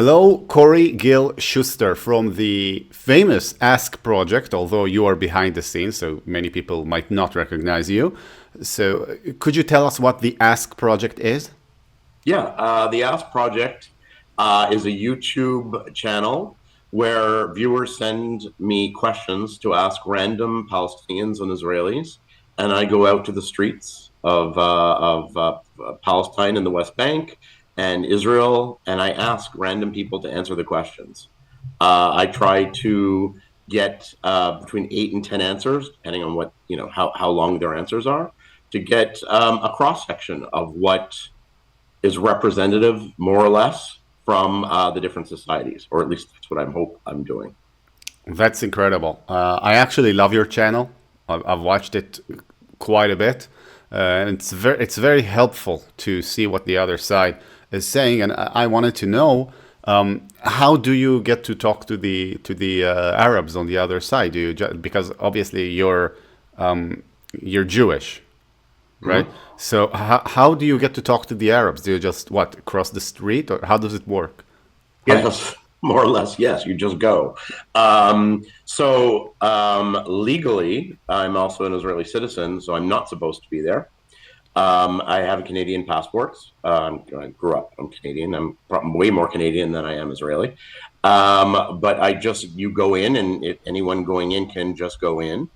Hello, Corey Gil Schuster from the famous Ask project, although you are behind the scenes, so many people might not recognize you. So, could you tell us what the Ask project is? Yeah, the Ask Project is a YouTube channel where viewers send me questions to ask random Palestinians and Israelis, and I go out to the streets of Palestine and the West Bank and Israel, and I ask random people to answer the questions. I try to get between 8 and 10 answers, depending on what how long their answers are, to get a cross section of what is representative, more or less, from the different societies, or at least that's what I'm doing. That's incredible. I actually love your channel. I've watched it quite a bit, and it's very helpful to see what the other side is saying. And I wanted to know, how do you get to talk to the Arabs on the other side? Do you because obviously you're Jewish, right? Mm-hmm. So how do you get to talk to the Arabs? Do you just what cross the street, or how does it work? How, Yes, more or less. Yes, you just go. Legally, I'm also an Israeli citizen, so I'm not supposed to be there. I have a Canadian passport. I grew up. I'm Canadian. I'm way more Canadian than I am Israeli. But you go in, and anyone going in can just go in.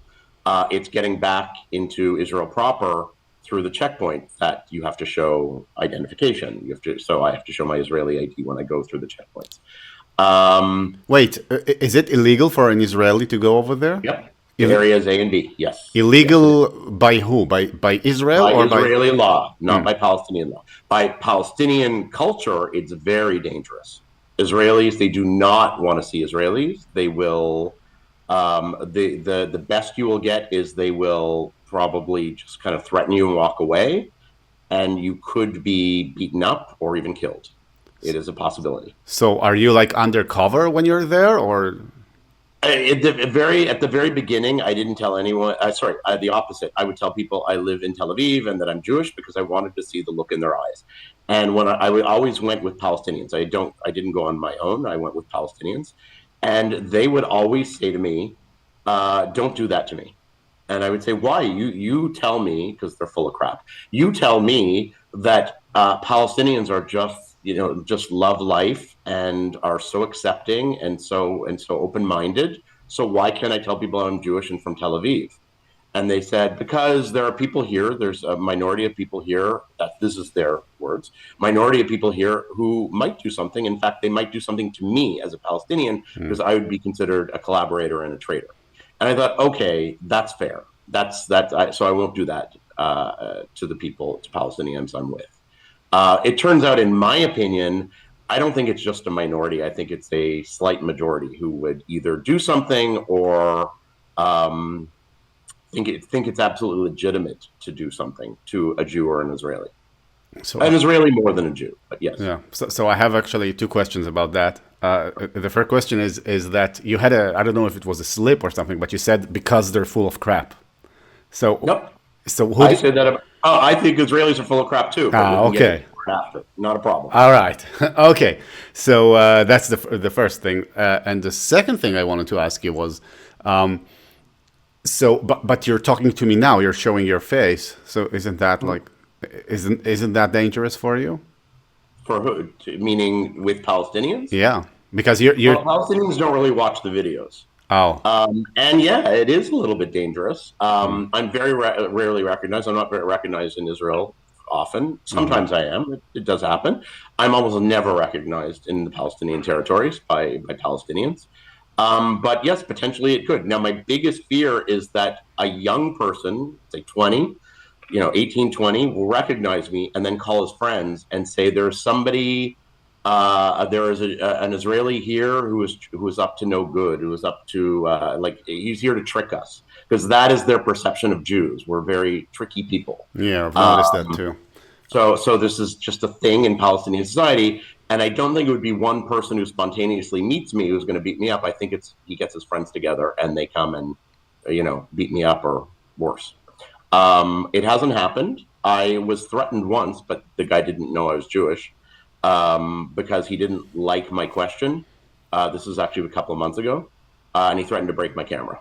It's getting back into Israel proper through the checkpoint that you have to show identification. So I have to show my Israeli ID when I go through the checkpoints. wait, is it illegal for an Israeli to go over there? Yep. The Ill- areas A and B. Yes. Yes, it is. Illegal by who? By Israel By or by? Israeli law, not Hmm. by Palestinian law. By Palestinian culture, it's very dangerous. Israelis, they do not want to see Israelis. They will, the best you will get is they will probably just kind of threaten you and walk away, and you could be beaten up or even killed. It is a possibility. So are you like undercover when you're there, or? At the very beginning, I didn't tell anyone. Sorry, the opposite. I would tell people I live in Tel Aviv and that I'm Jewish because I wanted to see the look in their eyes. And when always went with Palestinians. I didn't go on my own. I went with Palestinians, and they would always say to me, "Don't do that to me." And I would say, "Why? You tell me," because they're full of crap. You tell me that Palestinians are just love life and are so accepting and so open minded. So why can't I tell people I'm Jewish and from Tel Aviv? And they said, because there are people here, there's a minority of people here, that this is their words, minority of people here who might do something. In fact, they might do something to me as a Palestinian because I would be considered a collaborator and a traitor. And I thought, okay, that's fair. So I won't do that to the people, to Palestinians I'm with. It turns out, in my opinion, I don't think it's just a minority. I think it's a slight majority who would either do something or um, think it's absolutely legitimate to do something to a Jew or an Israeli. So An Israeli more than a Jew, but yes. yeah. So I have actually two questions about that. The first question is that you had a, I don't know if it was a slip or something, but you said because they're full of crap. So Nope. so who I did? said that. I think Israelis are full of crap too, but we Ah, can get into okay. it after. Not a problem. All right. Okay. So that's the first thing, and the second thing I wanted to ask you was, so but you're talking to me now. You're showing your face. So isn't that like, isn't that dangerous for you? For who? Meaning with Palestinians? Yeah, because you're. Well, Palestinians don't really watch the videos. Oh. And yeah, it is a little bit dangerous. I'm very rarely recognized. I'm not very recognized in Israel often. Sometimes I am. It does happen. I'm almost never recognized in the Palestinian territories by Palestinians. But yes, potentially it could. Now, my biggest fear is that a young person, say 20, 18, 20, will recognize me and then call his friends and say, there's somebody, there is an Israeli here who is up to no good, who is up to, he's here to trick us. Because that is their perception of Jews. We're very tricky people. Yeah, I've noticed that Um, too. so this is just a thing in Palestinian society. And I don't think it would be one person who spontaneously meets me who's going to beat me up. I think he gets his friends together and they come and, beat me up or worse. It hasn't happened. I was threatened once, but the guy didn't know I was Jewish. because he didn't like my question. This was actually a couple of months ago, and he threatened to break my camera.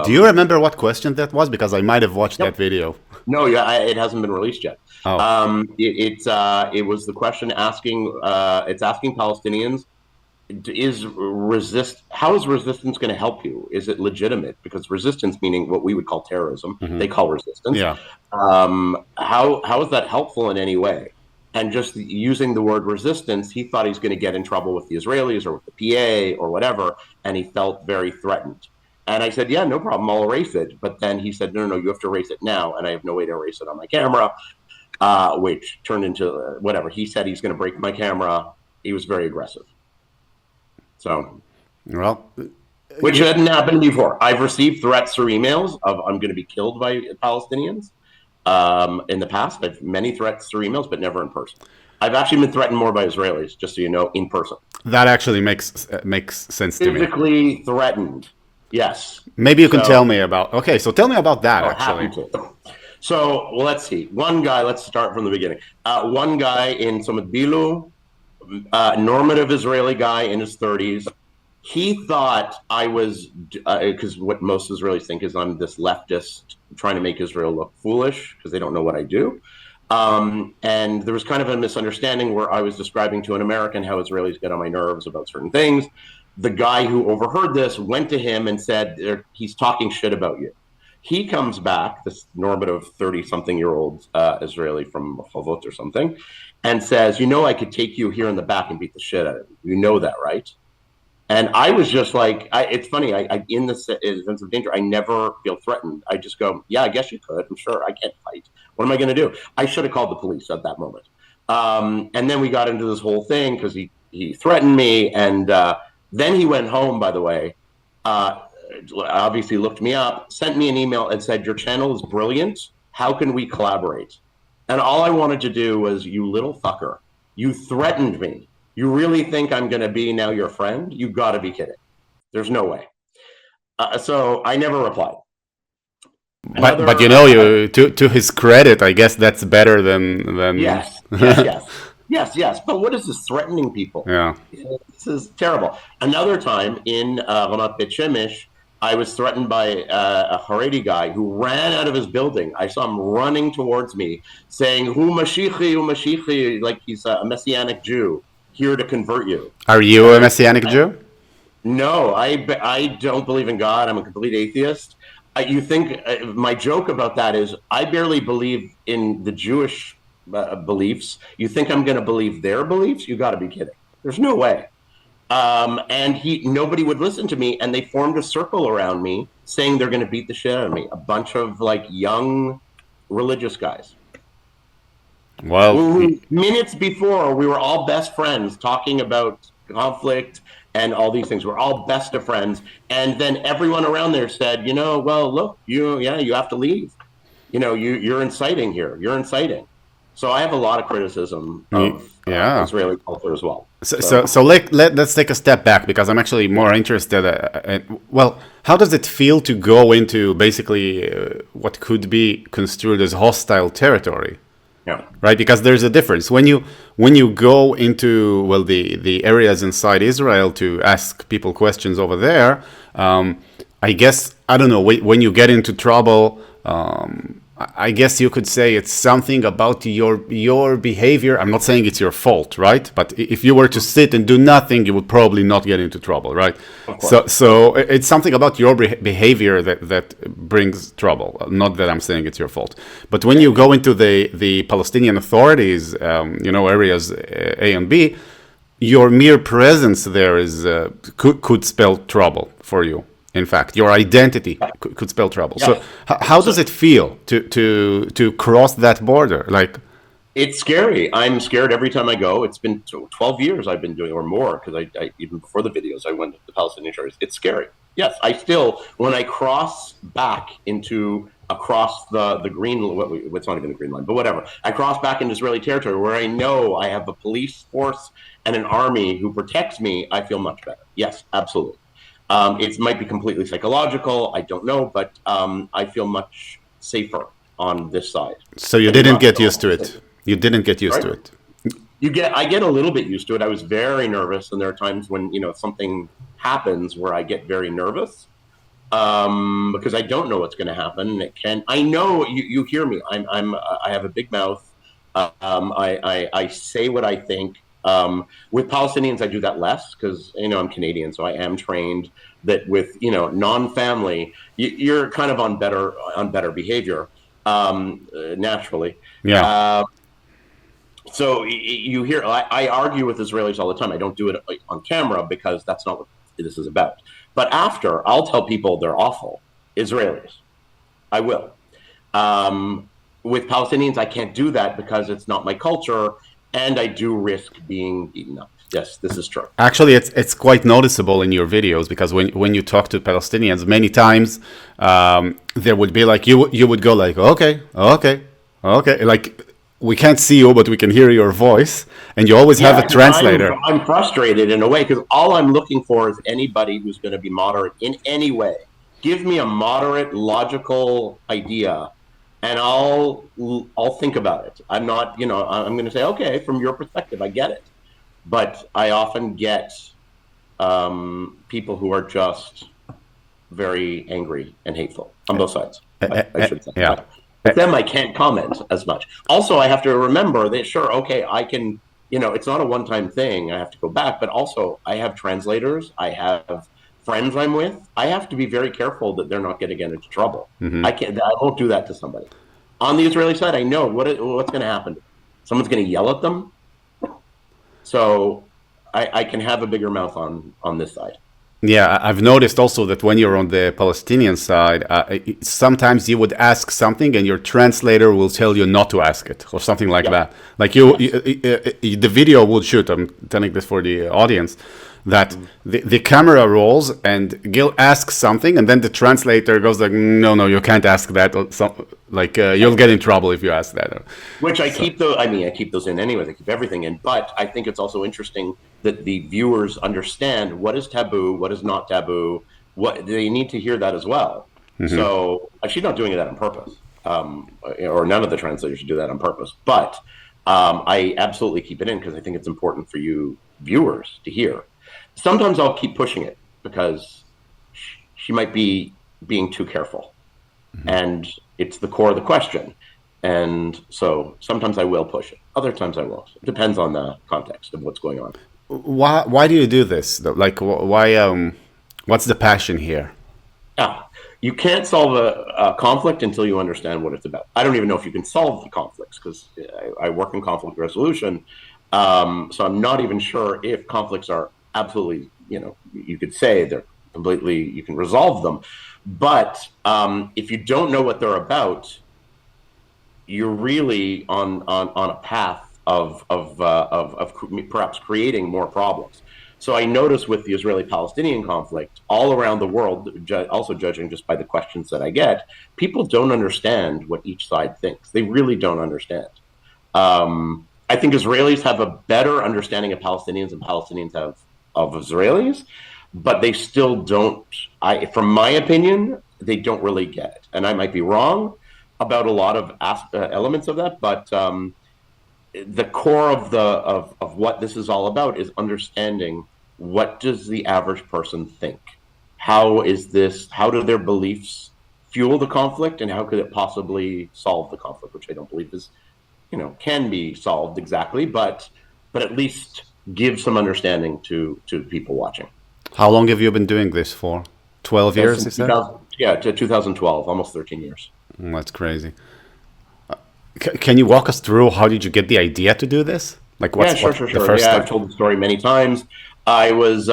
Do you remember what question that was? Because I might have watched that Yep. video. No, yeah, it hasn't been released yet. Oh, It was the question asking. It's asking Palestinians: how is resistance going to help you? Is it legitimate? Because resistance, meaning what we would call terrorism, they call resistance. yeah. How is that helpful in any way? And just using the word resistance, he thought he's going to get in trouble with the Israelis or with the PA or whatever, and he felt very threatened. And I said, yeah, no problem, I'll erase it. But then he said, no, you have to erase it now, and I have no way to erase it on my camera, which turned into whatever. He said he's going to break my camera. He was very aggressive. So, Well, which hadn't happened before. I've received threats through emails of I'm going to be killed by Palestinians. In the past, I've many threats through emails, but never in person. I've actually been threatened more by Israelis, just so you know, in person. that actually makes sense to me. Physically threatened. Yes. Maybe you can tell me about. Okay, so tell me about that actually. Happy to. So let's see. One guy. Let's start from the beginning. One guy in Somadbilu, normative Israeli guy in his 30s. He thought I was, because what most Israelis think is I'm this leftist trying to make Israel look foolish because they don't know what I do. And there was kind of a misunderstanding where I was describing to an American how Israelis get on my nerves about certain things. The guy who overheard this went to him and said, he's talking shit about you. He comes back, this normative 30-something-year-old Israeli from Chavot or something, and says, I could take you here in the back and beat the shit out of you. You know that, right? And I was just like, it's funny, I in the sense of danger, I never feel threatened. I just go, yeah, I guess you could. I'm sure I can't fight. What am I going to do? I should have called the police at that moment. And then we got into this whole thing because he threatened me. And then he went home, by the way, obviously looked me up, sent me an email and said, your channel is brilliant. How can we collaborate? And all I wanted to do was, you little fucker, you threatened me. You really think I'm going to be now your friend? You got to be kidding. There's no way. So I never replied. But to his credit, I guess that's better than. Yes. But what is this threatening people? Yeah. This is terrible. Another time in Ramat Bet Shemesh, I was threatened by a Haredi guy who ran out of his building. I saw him running towards me saying, Hu Mashichi, like he's a Messianic Jew here to convert you. Are you a Messianic Jew? No, I don't believe in God. I'm a complete atheist. You think my joke about that is I barely believe in the Jewish beliefs. You think I'm going to believe their beliefs? You got to be kidding. There's no way. And nobody would listen to me, and they formed a circle around me saying they're going to beat the shit out of me. A bunch of like young religious guys. Well, minutes before, we were all best friends talking about conflict and all these things. We're all best of friends. And then everyone around there said, well, look, you have to leave. You're inciting here. You're inciting. So I have a lot of criticism of Israeli culture as well. So let's take a step back, because I'm actually more interested. How does it feel to go into basically what could be construed as hostile territory? Yeah. Right, because there's a difference when you go into the areas inside Israel to ask people questions over there. I guess I don't know, when you get into trouble. I guess you could say it's something about your behavior. I'm not saying it's your fault, right? But if you were to sit and do nothing, you would probably not get into trouble, right? So it's something about your behavior that brings trouble. Not that I'm saying it's your fault. But when you go into the Palestinian authorities, areas A and B, your mere presence there is could spell trouble for you. In fact, your identity could spell trouble. Yeah. So, how does it feel to cross that border? Like, it's scary. I'm scared every time I go. It's been 12 years I've been doing, or more, because I even before the videos I went to the Palestinian territories. It's scary. Yes, I still, when I cross back across the green, it's not even a green line, but whatever. I cross back into Israeli territory where I know I have a police force and an army who protects me. I feel much better. Yes, absolutely. It might be completely psychological. I don't know, but I feel much safer on this side. So you didn't get used to it. You didn't get used to it. I get a little bit used to it. I was very nervous, and there are times when something happens where I get very nervous, because I don't know what's going to happen. I know you hear me. I have a big mouth. I say what I think. With Palestinians, I do that less because I'm Canadian, so I am trained that with non-family, you're kind of on better behavior, naturally. Yeah. So you hear, I argue with Israelis all the time. I don't do it on camera because that's not what this is about. But after, I'll tell people they're awful, Israelis. I will. With Palestinians, I can't do that because it's not my culture, and I do risk being beaten up. Yes, this is true. Actually, it's quite noticeable in your videos because when you talk to Palestinians, many times there would be like you would go like, okay, okay, okay, like we can't see you, but we can hear your voice, and you always have a translator. I'm frustrated in a way because all I'm looking for is anybody who's going to be moderate in any way. Give me a moderate, logical idea, and I'll think about it. I'm not, I'm going to say, okay, from your perspective, I get it. But I often get people who are just very angry and hateful on both sides. I should say. Yeah. With them, I can't comment as much. Also, I have to remember that, sure, okay, I can, it's not a one-time thing. I have to go back, but also I have translators. I have friends I'm with. I have to be very careful that they're not going to get into trouble. Mm-hmm. I won't do that to somebody. On the Israeli side, I know what's going to happen. Someone's going to yell at them. So I can have a bigger mouth on this side. Yeah, I've noticed also that when you're on the Palestinian side, sometimes you would ask something and your translator will tell you not to ask it or something like that. Like the video would shoot, I'm telling this for the audience, that the camera rolls and Gil asks something and then the translator goes like, no, you can't ask that. Or you'll get in trouble if you ask that. Which I keep those in anyways. I keep everything in. But I think it's also interesting that the viewers understand what is taboo, what is not taboo. What they need to hear that as well. Mm-hmm. So she's not doing that on purpose, or none of the translators should do that on purpose. But I absolutely keep it in because I think it's important for you viewers to hear. Sometimes I'll keep pushing it because she might be being too careful, and it's the core of the question. And so sometimes I will push it. Other times I won't. It depends on the context of what's going on. Why do you do this? Like, why? What's the passion here? You can't solve a conflict until you understand what it's about. I don't even know if you can solve the conflicts because I work in conflict resolution. So I'm not even sure if conflicts are absolutely, you could say they're completely, you can resolve them. But if you don't know what they're about, you're really on a path of perhaps creating more problems. So I notice with the Israeli-Palestinian conflict all around the world, also judging just by the questions that I get, people don't understand what each side thinks. They really don't understand. I think Israelis have a better understanding of Palestinians than Palestinians have of Israelis, but they still don't, from my opinion, they don't really get it. And I might be wrong about a lot of elements of that, but the core of what this is all about is understanding what does the average person think? How do their beliefs fuel the conflict, and how could it possibly solve the conflict, which I don't believe is, can be solved exactly, but at least give some understanding to people watching. How long have you been doing this for? 12 years, is that? Yeah, to 2012, almost 13 years. That's crazy. Can you walk us through how did you get the idea to do this? Like, sure. I've told the story many times. I was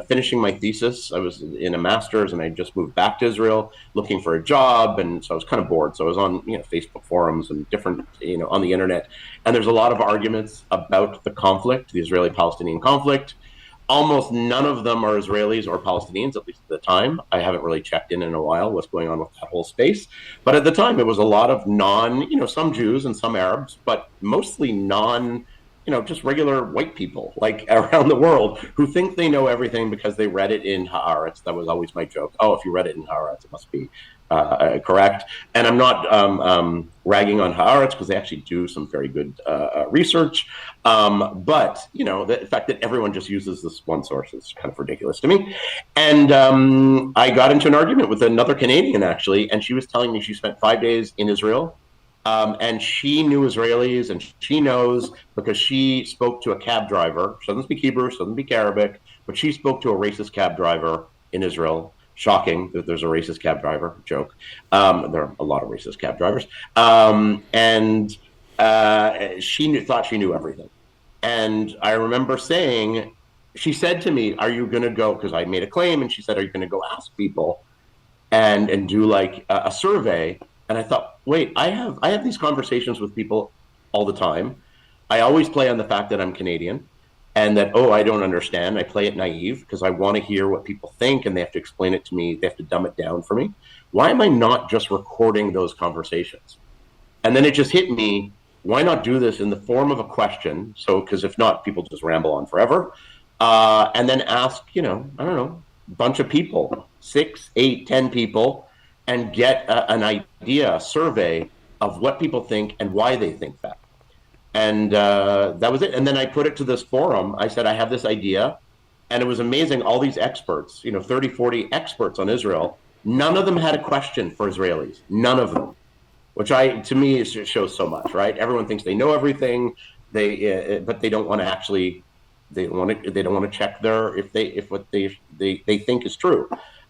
finishing my thesis. I was in a master's, and I just moved back to Israel looking for a job, and so I was kind of bored. So I was on Facebook forums and different on the internet, and there's a lot of arguments about the conflict, the Israeli-Palestinian conflict. Almost none of them are Israelis or Palestinians, at least at the time. I haven't really checked in a while what's going on with that whole space. But at the time, it was a lot of some Jews and some Arabs, but mostly just regular white people like around the world who think they know everything because they read it in Haaretz. That was always my joke. Oh, if you read it in Haaretz, it must be correct. And I'm not ragging on Haaretz because they actually do some very good research. But the fact that everyone just uses this one source is kind of ridiculous to me. And I got into an argument with another Canadian actually, and she was telling me she spent 5 days in Israel. And she knew Israelis, and she knows because she spoke to a cab driver. She doesn't speak Hebrew, she doesn't speak Arabic, but she spoke to a racist cab driver in Israel. Shocking that there's a racist cab driver. Joke. There are a lot of racist cab drivers. And she thought she knew everything. And I remember saying, she said to me, "Are you going to go?" Because I made a claim, and she said, "Are you going to go ask people and do like a survey?" And I thought, wait, I have these conversations with people all the time. I always play on the fact that I'm Canadian and that, oh, I don't understand. I play it naive because I want to hear what people think, and they have to explain it to me. They have to dumb it down for me. Why am I not just recording those conversations? And then it just hit me, why not do this in the form of a question? So, because if not, people just ramble on forever. And then ask, I don't know, a bunch of people, 6, 8, 10 people, and get an idea, a survey of what people think and why they think that. And that was it. And then I put it to this forum. I said, I have this idea. And it was amazing. All these experts, 30, 40 experts on Israel, none of them had a question for Israelis. None of them, which to me, shows so much, right? Everyone thinks they know everything, but they don't want to actually, they don't want to check if what they think is true.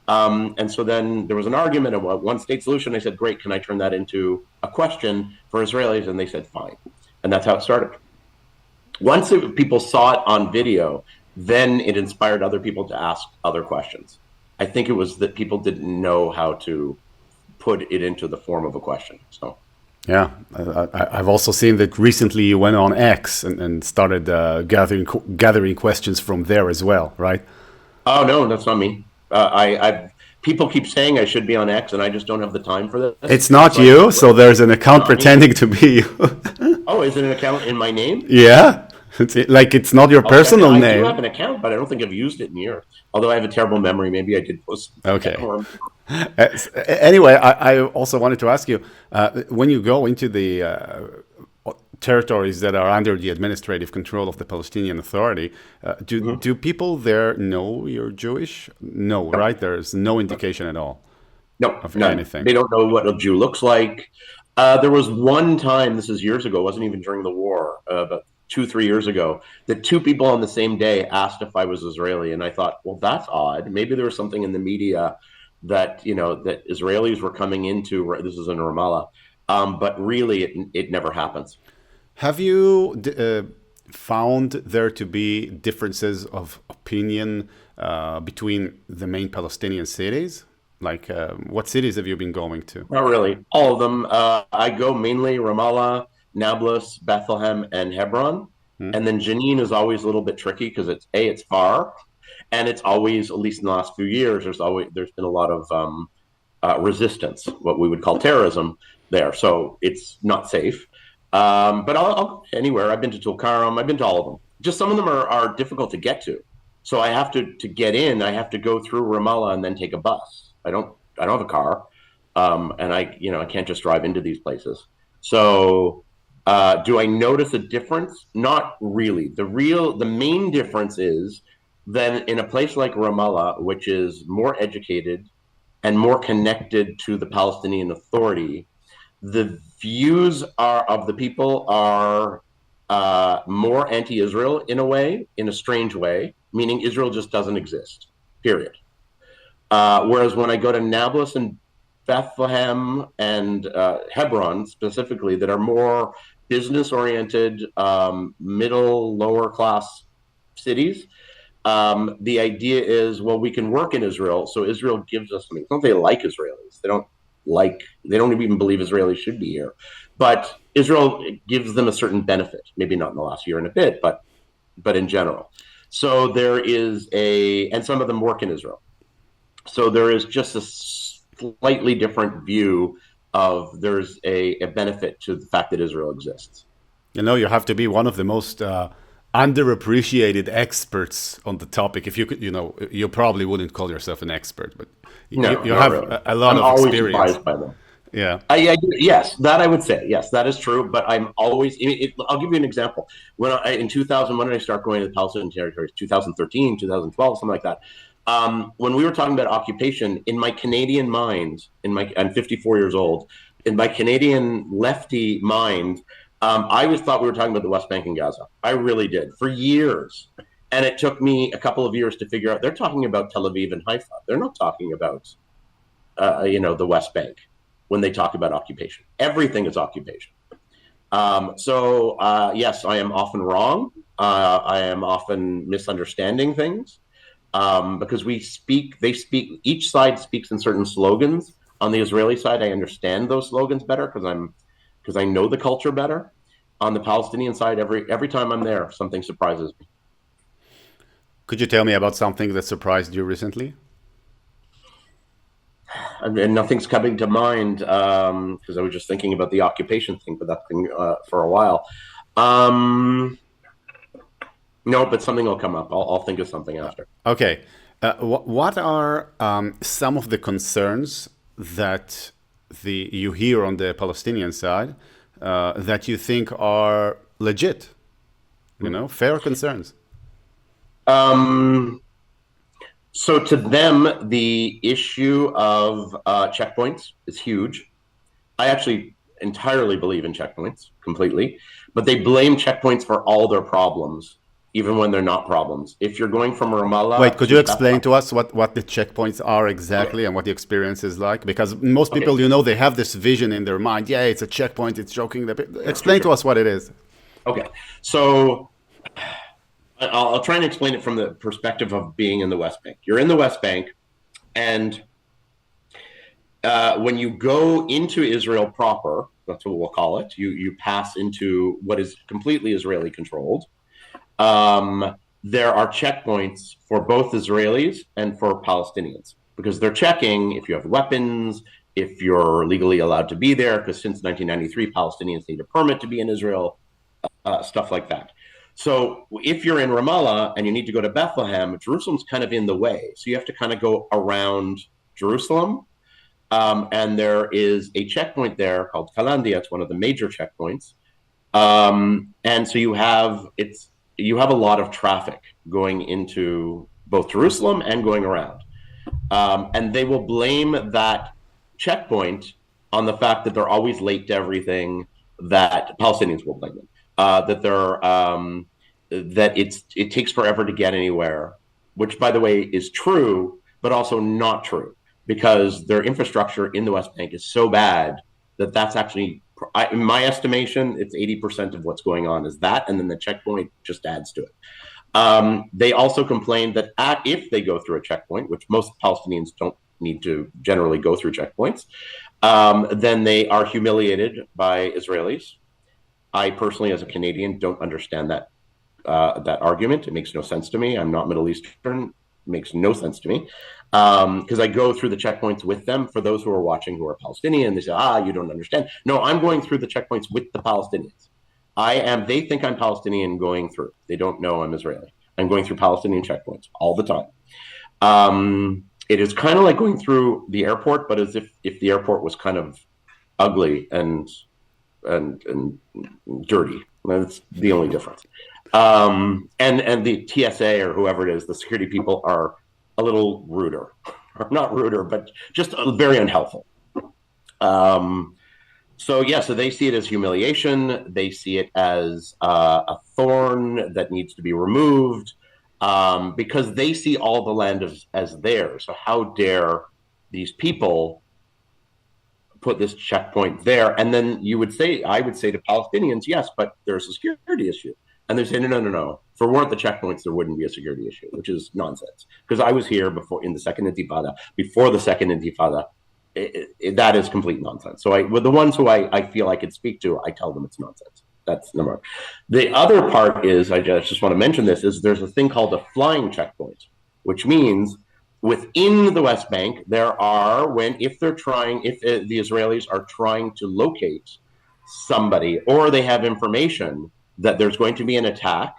And so then there was an argument of a one-state solution. I said, great, can I turn that into a question for Israelis? And they said, fine. And that's how it started. Once people saw it on video, then it inspired other people to ask other questions. I think it was that people didn't know how to put it into the form of a question. So, yeah, I've also seen that recently you went on X and started gathering questions from there as well, right? Oh, no, that's not me. People keep saying I should be on X, and I just don't have the time for this. It's not so you, so there's an account pretending to be you. Oh, is it an account in my name? Yeah, it's not your personal I name. do have an account, but I don't think I've used it in years. Although I have a terrible memory, maybe I did post. Okay. Anyway, I also wanted to ask you, when you go into the territories that are under the administrative control of the Palestinian Authority, do people there know you're Jewish? No, right? There's no indication at all. No, of none. anything. They don't know what a Jew looks like. There was one time, this is years ago, it wasn't even during the war, but 2-3 years ago, that 2 people on the same day asked if I was Israeli, and I thought, well, that's odd. Maybe there was something in the media that that Israelis were coming into. This is in Ramallah, but really, it never happens. Have you found there to be differences of opinion between the main Palestinian cities? Like, what cities have you been going to? Not really. All of them. I go mainly Ramallah, Nablus, Bethlehem, and Hebron. And then Jenin is always a little bit tricky because it's far, and it's always, at least in the last few years, there's been a lot of resistance, what we would call terrorism there. So it's not safe. But I'll go anywhere. I've been to Tulkarm. I've been to all of them. Just some of them are difficult to get to. So I have to get in. I have to go through Ramallah and then take a bus. I don't have a car, and I can't just drive into these places. So do I notice a difference? Not really. The main difference is then in a place like Ramallah, which is more educated and more connected to the Palestinian Authority, the views of the people are more anti-Israel in a way, in a strange way, meaning Israel just doesn't exist, period. Whereas when I go to Nablus and Bethlehem and Hebron specifically, that are more business-oriented, middle, lower-class cities, the idea is, well, we can work in Israel, so Israel gives us something. It's not they like Israelis. They don't even believe Israelis should be here. But Israel gives them a certain benefit, maybe not in the last year and a bit, but in general. So there is and some of them work in Israel. So there is just a slightly different view of there's a benefit to the fact that Israel exists. You know, you have to be one of the most underappreciated experts on the topic. If you could, you know, you probably wouldn't call yourself an expert, but No, you not have really. a lot I'm of always experience. surprised by them. Yeah. Yes, that I would say. Yes, that is true. But I'm always. I'll give you an example. In 2000, when did I start going to the Palestinian territories? 2013, 2012, something like that. When we were talking about occupation, in my Canadian mind, I'm 54 years old. In my Canadian lefty mind, I always thought we were talking about the West Bank and Gaza. I really did for years, and it took me a couple of years to figure out they're talking about Tel Aviv and Haifa. They're not talking about the West Bank when they talk about occupation. Everything is occupation. Yes, I am often wrong. I am often misunderstanding things because they speak, each side speaks in certain slogans. On the Israeli side, I understand those slogans better because I know the culture better. On the Palestinian side, every time I'm there, something surprises me. Could you tell me about something that surprised you recently? And nothing's coming to mind because I was just thinking about the occupation thing, but that thing for a while. Um, no, but something will come up. I'll think of something after. Okay. What are some of the concerns that you hear on the Palestinian side that you think are legit? You know, fair concerns. Um, so to them, the issue of checkpoints is huge. I actually entirely believe in checkpoints completely, but they blame checkpoints for all their problems, even when they're not problems. If you're going from Wait, Ramallah could you to explain Bethlehem, to us what the checkpoints are okay, exactly and what the experience is like? Because most okay, people, you know, they have this vision in their mind. Yeah, it's a checkpoint. It's joking. Explain to sure. us what it is. Okay, so I'll try and explain it from the perspective of being in the West Bank. You're in the West Bank, and when you go into Israel proper, that's what we'll call it. You pass into what is completely Israeli controlled. Um, there are checkpoints for both Israelis and for Palestinians because they're checking if you have weapons, if you're legally allowed to be there. Because since 1993, Palestinians need a permit to be in Israel, stuff like that. So if you're in Ramallah and you need to go to Bethlehem, Jerusalem's kind of in the way. So you have to kind of go around Jerusalem. And there is a checkpoint there called Kalandia. It's one of the major checkpoints. And so you have a lot of traffic going into both Jerusalem and going around. And they will blame that checkpoint on the fact that they're always late to everything. That Palestinians will blame them. That they're that it takes forever to get anywhere, which, by the way, is true, but also not true because their infrastructure in the West Bank is so bad that that's actually, in my estimation, it's 80% of what's going on is that, and then the checkpoint just adds to it. They also complained that if they go through a checkpoint, which most Palestinians don't need to generally go through checkpoints, then they are humiliated by Israelis. I personally, as a Canadian, don't understand that argument. It makes no sense to me. I'm not Middle Eastern. It makes no sense to me because I go through the checkpoints with them. For those who are watching who are Palestinian, they say, you don't understand. No, I'm going through the checkpoints with the Palestinians. They think I'm Palestinian going through. They don't know I'm Israeli. I'm going through Palestinian checkpoints all the time. It is kind of like going through the airport, but as if the airport was kind of ugly and dirty. That's the only difference. And the TSA or whoever it is, the security people are a little ruder, or not ruder, but just very unhelpful. So they see it as humiliation. They see it as a thorn that needs to be removed because they see all the land as theirs. So how dare these people put this checkpoint there? And then I would say to Palestinians, yes, but there's a security issue. And they say, no. If there weren't the checkpoints, there wouldn't be a security issue, which is nonsense. Because I was here before in the second Intifada, before the second Intifada. That is complete nonsense. So with the ones who I feel I could speak to, I tell them it's nonsense. That's number one. The other part is, I just want to mention this, is there's a thing called a flying checkpoint, which means within the West Bank, there are, if the Israelis are trying to locate somebody, or they have information that there's going to be an attack,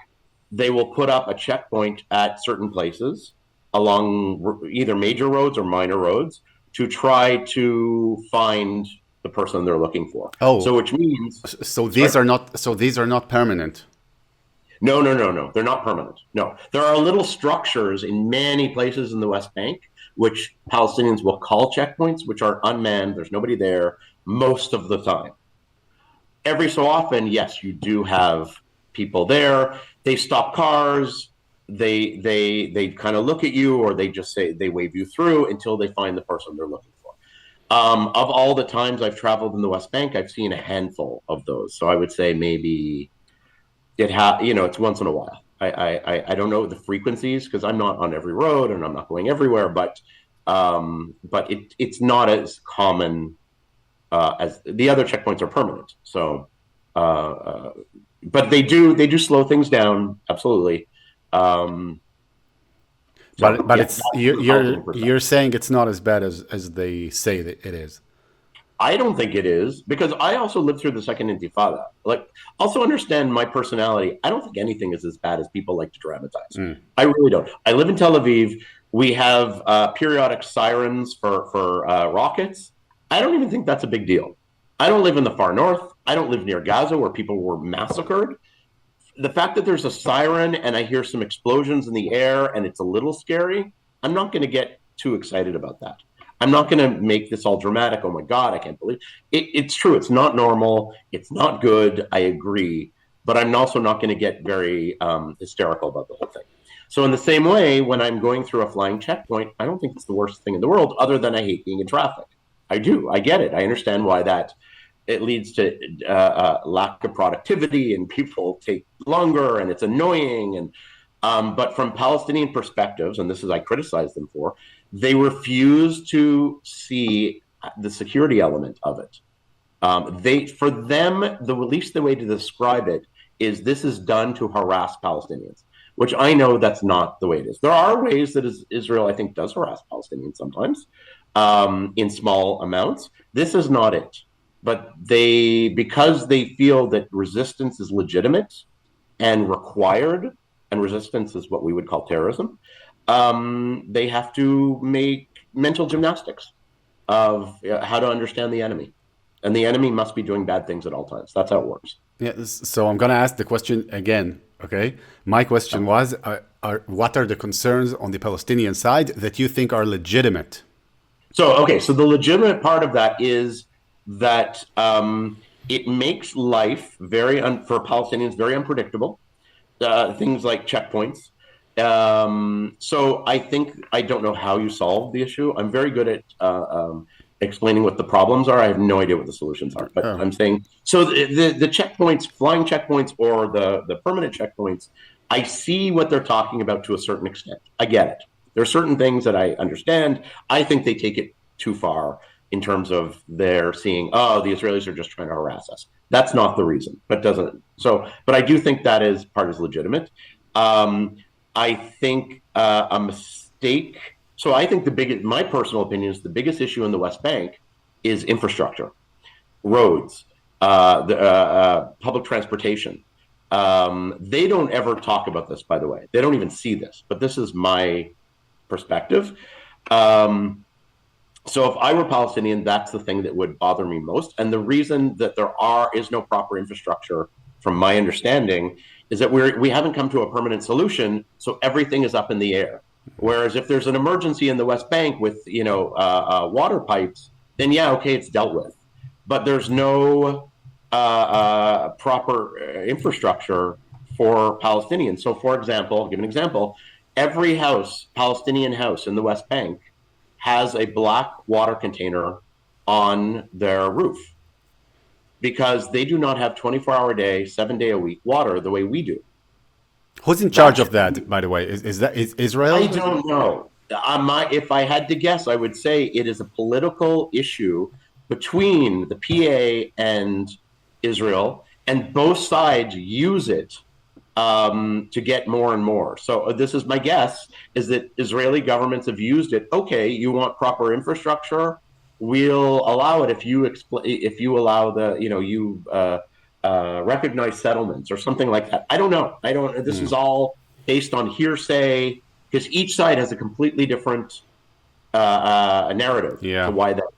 they will put up a checkpoint at certain places along either major roads or minor roads to try to find the person they're looking for. So, Oh, which means, so sorry? these are not permanent. No, no, no, no. They're not permanent. No, there are little structures in many places in the West Bank, which Palestinians will call checkpoints, which are unmanned. There's nobody there most of the time. Every so often, yes, you do have people there. They stop cars. They kind of look at you, or they just say they wave you through until they find the person they're looking for. Of all the times I've traveled in the West Bank, I've seen a handful of those. So I would say maybe it's once in a while. I don't know the frequencies because I'm not on every road and I'm not going everywhere, but it's not as common as the other checkpoints are permanent. So, but they do slow things down, absolutely. Um, so But yeah, it's that's the Palestinian you're perspective. saying it's not as bad as they say that it is. I don't think it is because I also lived through the second Intifada. Like, also understand my personality. I don't think anything is as bad as people like to dramatize. Mm. I really don't. I live in Tel Aviv. We have periodic sirens for rockets. I don't even think that's a big deal. I don't live in the far north. I don't live near Gaza where people were massacred. The fact that there's a siren and I hear some explosions in the air and it's a little scary, I'm not going to get too excited about that. I'm not going to make this all dramatic. Oh my God, I can't believe it. It's true. It's not normal. It's not good. I agree. But I'm also not going to get very hysterical about the whole thing. So, in the same way, when I'm going through a flying checkpoint, I don't think it's the worst thing in the world, other than I hate being in traffic. I do. I get it. I understand why that it leads to lack of productivity and people take longer and it's annoying. And but from Palestinian perspectives, and this is I criticize them for, they refuse to see the security element of it. For them, the at least the way to describe it is this is done to harass Palestinians, which I know that's not the way it is. There are ways that Israel, I think, does harass Palestinians sometimes in small amounts. This is not it. But because they feel that resistance is legitimate and required, and resistance is what we would call terrorism, they have to make mental gymnastics of how to understand the enemy. And the enemy must be doing bad things at all times. That's how it works. Yeah, so I'm gonna ask the question again. Okay, my question was, what are the concerns on the Palestinian side that you think are legitimate? So the legitimate part of that is that it makes life for Palestinians very unpredictable. Things like checkpoints. So I don't know how you solve the issue. I'm very good at explaining what the problems are. I have no idea what the solutions are, but Oh, I'm saying so the checkpoints, flying checkpoints, or the permanent checkpoints. I see what they're talking about to a certain extent. I get it. There are certain things that I understand. I think they take it too far in terms of they're seeing, oh, the Israelis are just trying to harass us. That's not the reason, but I do think that is part is legitimate. Um, I think a mistake. So I think my personal opinion is the biggest issue in the West Bank is infrastructure, roads, public transportation. They don't ever talk about this, by the way. They don't even see this, but this is my perspective. Um, so if I were Palestinian, that's the thing that would bother me most. And the reason that is no proper infrastructure, from my understanding, is that we haven't come to a permanent solution. So everything is up in the air. Whereas if there's an emergency in the West Bank with water pipes, then yeah, okay, it's dealt with. But there's no proper infrastructure for Palestinians. So, for example, I'll give an example. Every Palestinian house in the West Bank has a black water container on their roof because they do not have 24-hour day, 7-day a week water the way we do. who's in charge That's of that, by the way? Is I Israel? don't know. If I had to guess, I would say it is a political issue between the PA and Israel, and both sides use it to get more and more. So this is my guess: is that Israeli governments have used it. Okay, you want proper infrastructure? we'll allow it if you if you allow the, you know, you recognize settlements or something like that. I don't know. I don't. This is all based on hearsay because each side has a completely different narrative to Yeah. why that.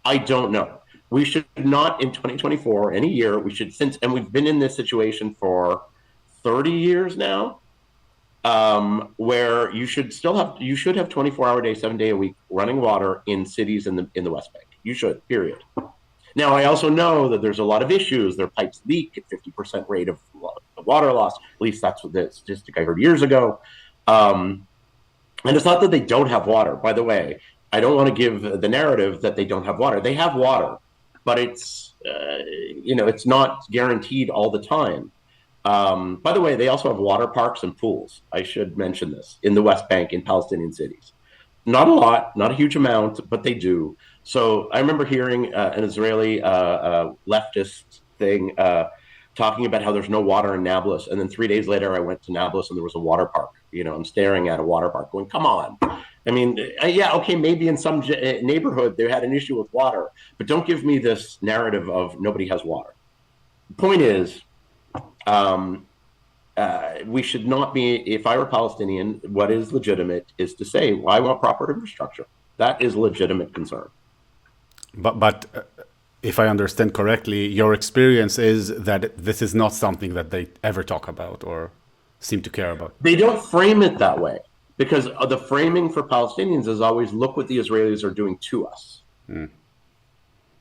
I don't know. We should not in 2024, any year, we should since, and we've been in this situation for 30 years now, where you should have 24-hour day, 7 day a week running water in cities in the West Bank. You should, period. Now, I also know that there's a lot of issues. Their pipes leak at 50% rate of water loss. At least that's what the statistic I heard years ago. And it's not that they don't have water. By the way, I don't want to give the narrative that they don't have water. They have water, but it's it's not guaranteed all the time. By the way, they also have water parks and pools. I should mention this in the West Bank in Palestinian cities. Not a lot, not a huge amount, but they do. So I remember hearing an Israeli leftist thing talking about how there's no water in Nablus, and then 3 days later I went to Nablus and there was a water park. You know, I'm staring at a water park, going, "Come on!" I mean, yeah, okay, maybe in some neighborhood they had an issue with water, but don't give me this narrative of nobody has water. The point is, we should not be, if I were Palestinian, what is legitimate is to say, well, I want proper infrastructure. That is a legitimate concern. But if I understand correctly, your experience is that this is not something that they ever talk about or seem to care about. They don't frame it that way because the framing for Palestinians is always, look what the Israelis are doing to us. And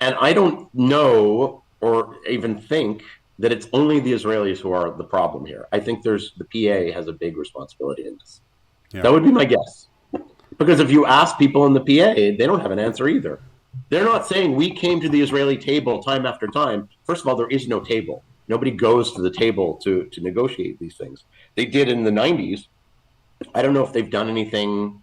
I don't know or even think that it's only the Israelis who are the problem here. I think the PA has a big responsibility in this. Yeah. That would be my guess. Because if you ask people in the PA, they don't have an answer either. They're not saying we came to the Israeli table time after time. First of all, there is no table. Nobody goes to the table to negotiate these things. They did in the 90s. I don't know if they've done anything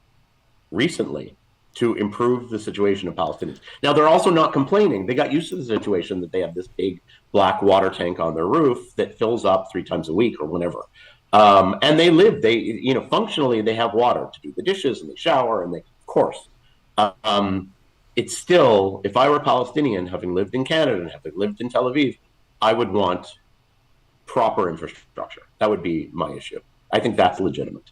recently to improve the situation of Palestinians. Now, they're also not complaining. They got used to the situation that they have this big black water tank on their roof that fills up 3 times a week or whenever. And functionally, they have water to do the dishes and they shower and of course. It's still, if I were Palestinian, having lived in Canada and having lived in Tel Aviv, I would want proper infrastructure. That would be my issue. I think that's legitimate.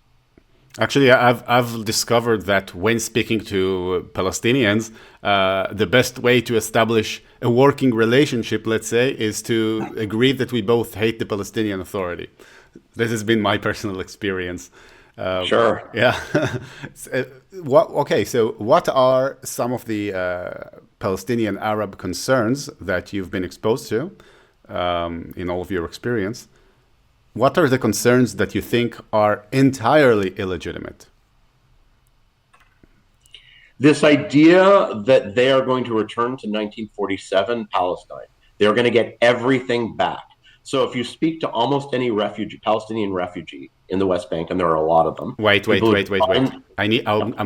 Actually, I've discovered that when speaking to Palestinians, the best way to establish a working relationship, let's say, is to agree that we both hate the Palestinian Authority. This has been my personal experience. Sure. Yeah. Okay, so what are some of the Palestinian Arab concerns that you've been exposed to in all of your experience? What are the concerns that you think are entirely illegitimate? This idea that they are going to return to 1947 Palestine, they're going to get everything back. So if you speak to almost any Palestinian refugee in the West Bank, and there are a lot of them. Wait.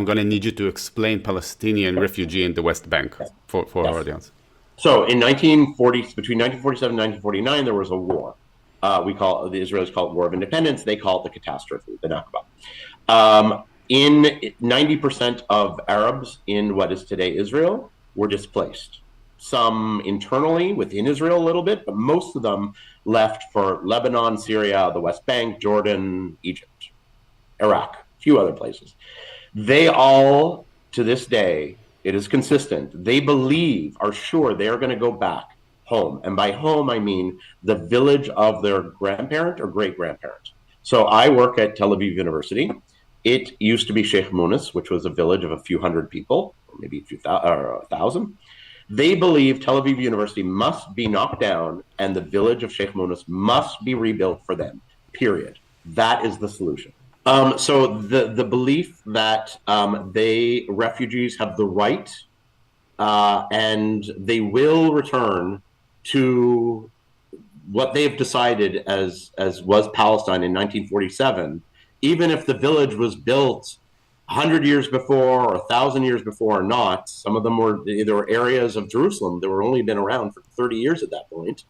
I'm going to need you to explain Palestinian refugee in the West Bank for our audience. So in between 1947 and 1949, there was a war. The Israelis call it War of Independence. They call it the catastrophe, the Nakba. In 90% of Arabs in what is today Israel were displaced. Some internally within Israel a little bit, but most of them left for Lebanon, Syria, the West Bank, Jordan, Egypt, Iraq, a few other places. They all, to this day, it is consistent. They are sure they are going to go back home. And by home, I mean the village of their grandparent or great-grandparent. So I work at Tel Aviv University. It used to be Sheikh Munis, which was a village of a few hundred people, or maybe a thousand. They believe Tel Aviv University must be knocked down and the village of Sheikh Munis must be rebuilt for them, period. That is the solution. So the belief that refugees have the right and they will return to what they've decided as was Palestine in 1947, even if the village was built 100 years before or 1,000 years before or not. Some of them there were areas of Jerusalem that were only been around for 30 years at that point,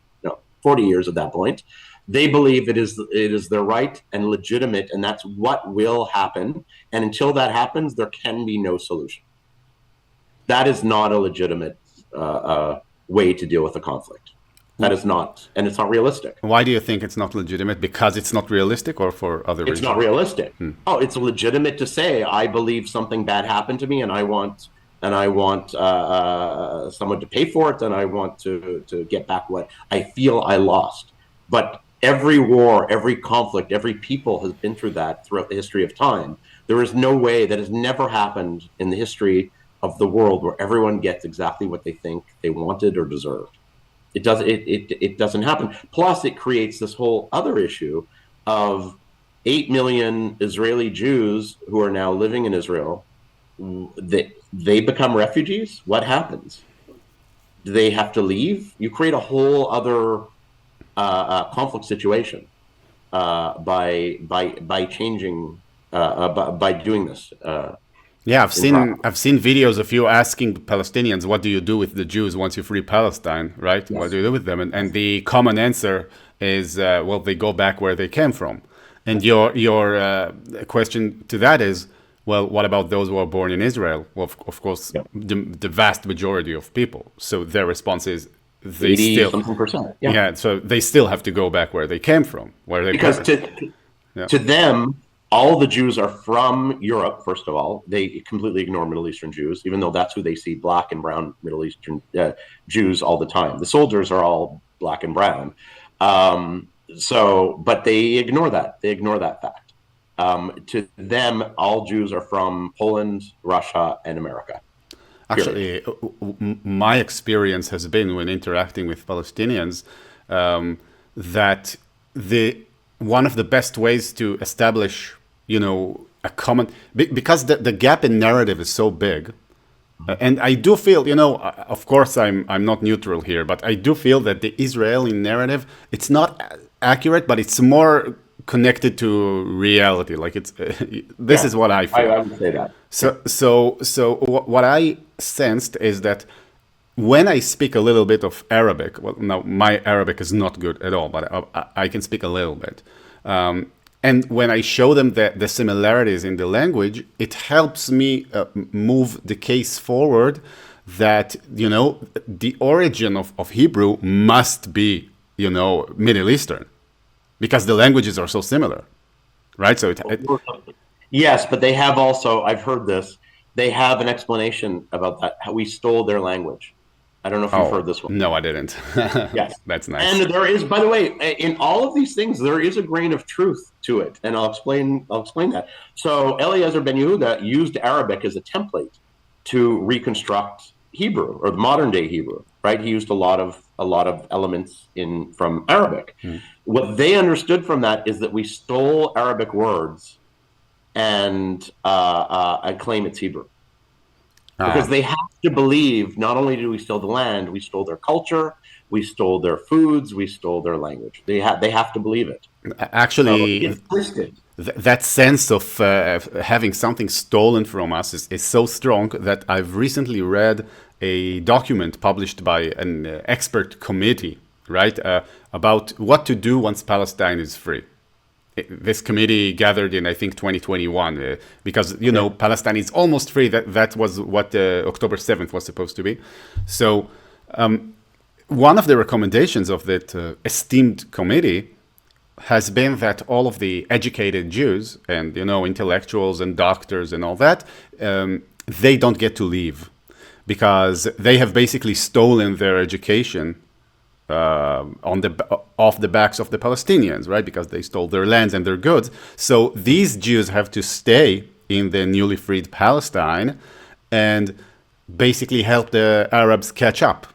40 years at that point. They believe it is their right and legitimate, and that's what will happen. And until that happens, there can be no solution. That is not a legitimate way to deal with a conflict. That is not, and it's not realistic. Why do you think it's not legitimate? Because it's not realistic, or for other It's not reasons? realistic. Oh, it's legitimate to say I believe something bad happened to me, and I want someone to pay for it, and I want to get back what I feel I lost. But every war, every conflict, every people has been through that throughout the history of time. There is no way, that has never happened in the history of the world, where everyone gets exactly what they think they wanted or deserved. It doesn't happen. Plus, it creates this whole other issue of 8 million Israeli Jews who are now living in Israel. They become refugees. What happens? Do they have to leave? You create a whole other conflict situation by changing by doing this Yeah, in practice. I've seen videos of you asking the Palestinians, "What do you do with the Jews once you free Palestine?" Right? What do Yes. you do with them? And Yes. the common answer is, "Well, they go back where they came from." And your question to that is, well, what about those who are born in Israel? Well, of course, Yeah. the vast majority of people. So their response is, they 80 still, something percent. Yeah. yeah. So they still have to go back where they came from, where they Because parents. Yeah. to them, all the Jews are from Europe. First of all, they completely ignore Middle Eastern Jews, even though that's who they see, black and brown Middle Eastern Jews, all the time. The soldiers are all black and brown. But they ignore that. They ignore that fact. To them, all Jews are from Poland, Russia, and America. Period. Actually, my experience has been when interacting with Palestinians, that the one of the best ways to establish, a common, because the gap in narrative is so big, and I do feel, of course, I'm not neutral here, but I do feel that the Israeli narrative, it's not accurate, but it's more connected to reality. Like it's this Yeah, is what I feel. I would say that. Yeah. What I sensed is that when I speak a little bit of Arabic, well, now my Arabic is not good at all, but I can speak a little bit. And when I show them the similarities in the language, it helps me move the case forward that, the origin of Hebrew must be, Middle Eastern, because the languages are so similar, right? So Yes, but they have also, I've heard this, they have an explanation about that, how we stole their language. I don't know if you've oh, heard this one. no, I didn't. Yes. That's nice. And there is, by the way, in all of these things, there is a grain of truth to it. And I'll explain that. So Eliezer Ben Yehuda used Arabic as a template to reconstruct Hebrew, or the modern day Hebrew, right? He used a lot of elements in from Arabic. What they understood from that is that we stole Arabic words and claim it's Hebrew, because Ah. they have to believe not only do we steal the land, we stole their culture, we stole their foods, we stole their language. They have to believe it. So Actually, it's twisted. that sense of having something stolen from us is so strong that I've recently read a document published by an expert committee, right, about what to do once Palestine is free. This committee gathered in, I think, 2021, because, Palestine is almost free. That was what October 7th was supposed to be. So one of the recommendations of that esteemed committee has been that all of the educated Jews and, intellectuals and doctors and all that, they don't get to leave, because they have basically stolen their education off the backs of the Palestinians, right? Because they stole their lands and their goods. So these Jews have to stay in the newly freed Palestine and basically help the Arabs catch up.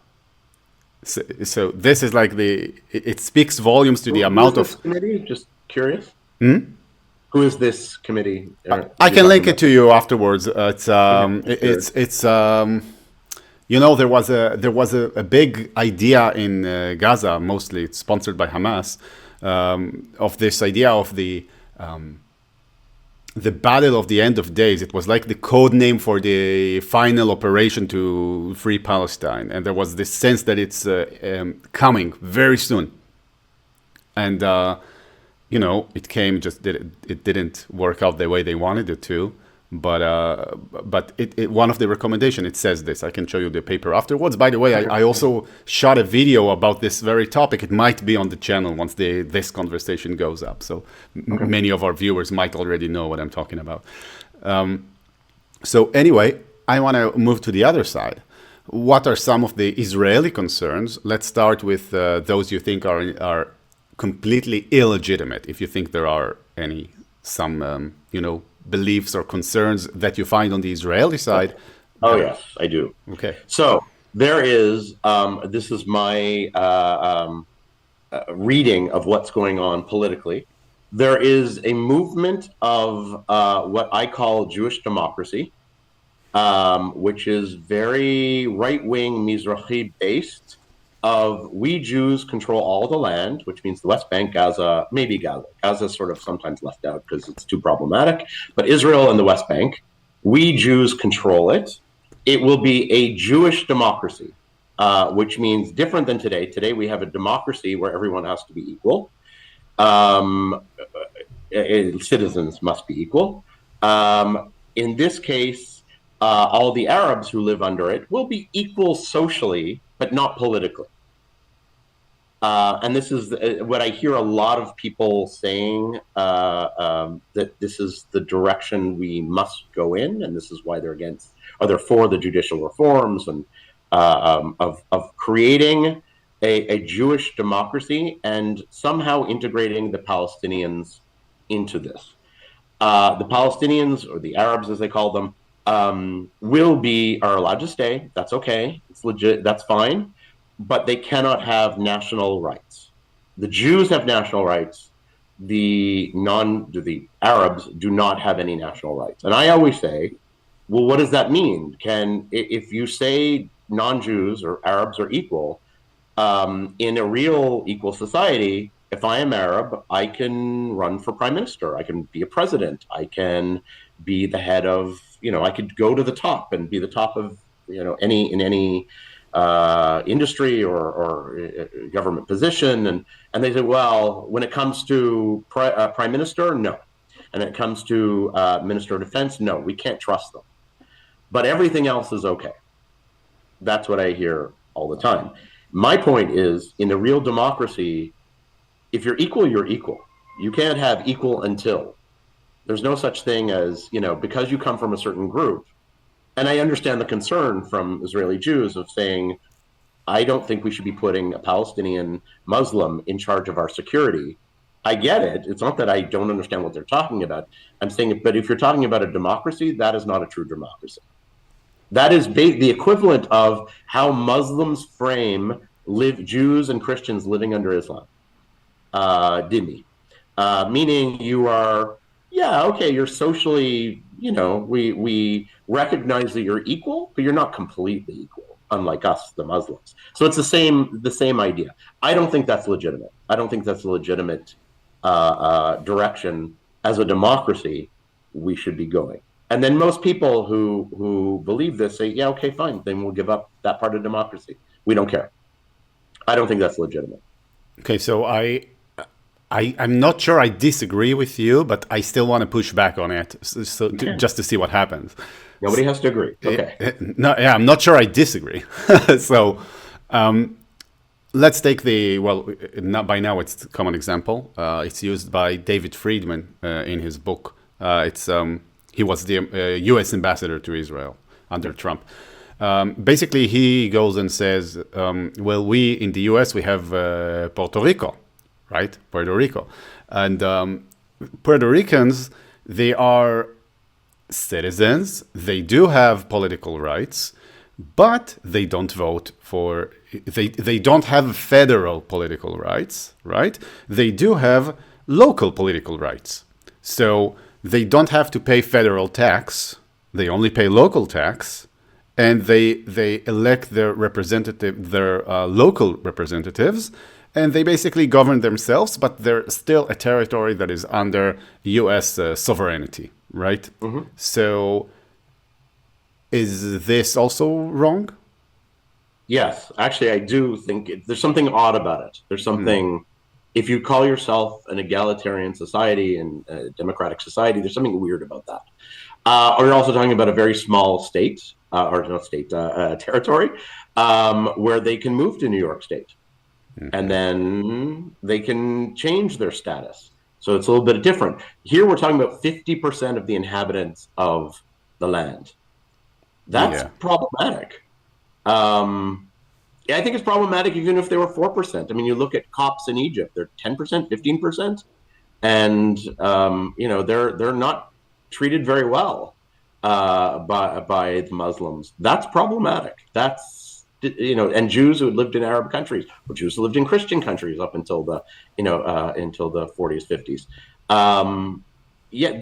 So this is like it speaks volumes to the Who is amount this of. committee? Just curious. Who is this committee I you're can talking link it about? to you afterwards. It's Okay, it- sure. it's there was a big idea in Gaza, mostly it's sponsored by Hamas, of this idea of the battle of the end of days. It was like the code name for the final operation to free Palestine, and there was this sense that it's coming very soon. And it came, it didn't work out the way they wanted it to. but one of the recommendation, it says this. I can show you the paper afterwards. By the way, I also shot a video about this very topic. It might be on the channel once this conversation goes up. So many of our viewers might already know what I'm talking about. So anyway, I want to move to the other side. What are some of the Israeli concerns? Let's start with those you think are completely illegitimate. If you think there are some beliefs or concerns that you find on the Israeli side. Oh yes, I do. Okay. So there is. This is my reading of what's going on politically. There is a movement of what I call Jewish democracy, which is very right-wing Mizrahi based. Of we Jews control all the land, which means the West Bank, Gaza, maybe Gaza. Gaza is sort of sometimes left out because it's too problematic. But Israel and the West Bank, we Jews control it. It will be a Jewish democracy, which means different than today. Today we have a democracy where everyone has to be equal. Citizens must be equal. In this case, all the Arabs who live under it will be equal socially, but not politically. And this is what I hear a lot of people saying, that this is the direction we must go in, and this is why they're against, or they're for the judicial reforms and of creating a Jewish democracy and somehow integrating the Palestinians into this. The Palestinians, or the Arabs as they call them, are allowed to stay. That's okay. It's legit. That's fine. But they cannot have national rights. The Jews have national rights. The Arabs do not have any national rights. And I always say, well, what does that mean? If you say non-Jews or Arabs are equal, in a real equal society, if I am Arab, I can run for prime minister. I can be a president. I can be the head of, I could go to the top and be the top of, any industry or government position. And they say, well, when it comes to prime minister, no. And it comes to minister of defense, no, we can't trust them. But everything else is okay. That's what I hear all the time. My point is, in a real democracy, if you're equal, you're equal. You can't have equal until. There's no such thing as, because you come from a certain group. And I understand the concern from Israeli Jews of saying, I don't think we should be putting a Palestinian Muslim in charge of our security. I get it. It's not that I don't understand what they're talking about. I'm saying, but if you're talking about a democracy, that is not a true democracy. That is the equivalent of how Muslims frame Jews and Christians living under Islam. Dhimmi. Meaning you are, you're socially, we recognize that you're equal, but you're not completely equal, unlike us, the Muslims. So it's the same idea. I don't think that's legitimate. I don't think that's a legitimate direction as a democracy we should be going. And then most people who believe this say, yeah, okay, fine, then we'll give up that part of democracy. We don't care. I don't think that's legitimate. Okay, so I'm not sure I disagree with you, but I still want to push back on it, just to see what happens. Nobody has to agree. Okay. No, yeah, I'm not sure I disagree. So let's take not by now it's a common example. It's used by David Friedman in his book. He was the U.S. ambassador to Israel under Trump. Basically, he goes and says, we in the U.S., we have Puerto Rico. Right? Puerto Rico. And Puerto Ricans, they are citizens. They do have political rights, but they don't vote for, they don't have federal political rights, right? They do have local political rights. So they don't have to pay federal tax. They only pay local tax. And they elect their local representatives. And they basically govern themselves, but they're still a territory that is under U.S. Sovereignty, right? Mm-hmm. So is this also wrong? Yes. Actually, I do think there's something odd about it. There's something, if you call yourself an egalitarian society and a democratic society, there's something weird about that. Or you're also talking about a very small state, or not state, territory, where they can move to New York State, and then they can change their status. So it's a little bit different. Here we're talking about 50% of the inhabitants of the land. That's Yeah. problematic. Um, yeah, I think it's problematic even if they were 4%. I mean, you look at Copts in Egypt; they're 10%, 15%, and they're not treated very well by the Muslims. That's problematic. And Jews who had lived in Arab countries, or Jews who lived in Christian countries up until the 40s, 50s.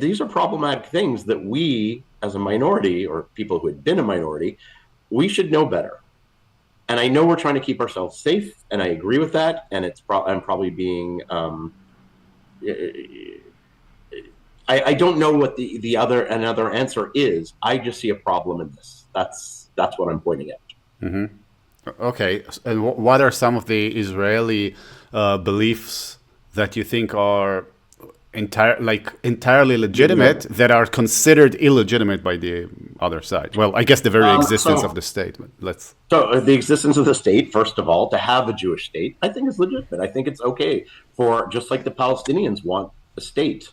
These are problematic things that we, as a minority, or people who had been a minority, we should know better. And I know we're trying to keep ourselves safe, and I agree with that. And I'm probably being I don't know what the another answer is. I just see a problem in this. That's what I'm pointing at. Okay. And what are some of the Israeli beliefs that you think are entirely legitimate that are considered illegitimate by the other side? Well, I guess the very existence of So the state. But let's. the existence of the state, first of all, to have a Jewish state, I think is legitimate. I think it's okay for, just like the Palestinians want a state.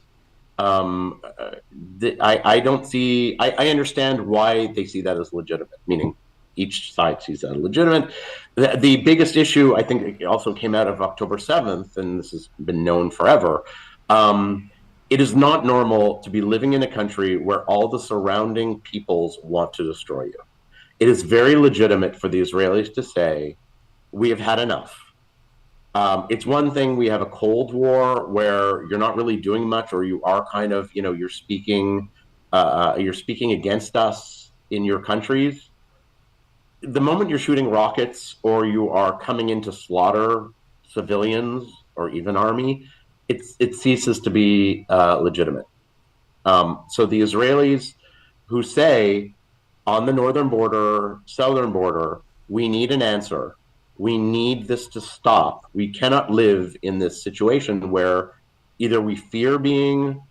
I don't see. I understand why they see that as legitimate, meaning each side sees that as legitimate. The biggest issue, I think, also came out of October 7th, and this has been known forever. It is not normal to be living in a country where all the surrounding peoples want to destroy you. It is very legitimate for the Israelis to say, we have had enough. It's one thing we have a Cold War where you're not really doing much, or you are kind of, you're speaking against us in your countries. The moment you're shooting rockets or you are coming in to slaughter civilians or even army, it ceases to be legitimate. So the Israelis who say on the northern border, southern border, we need an answer. We need this to stop. We cannot live in this situation where either we fear being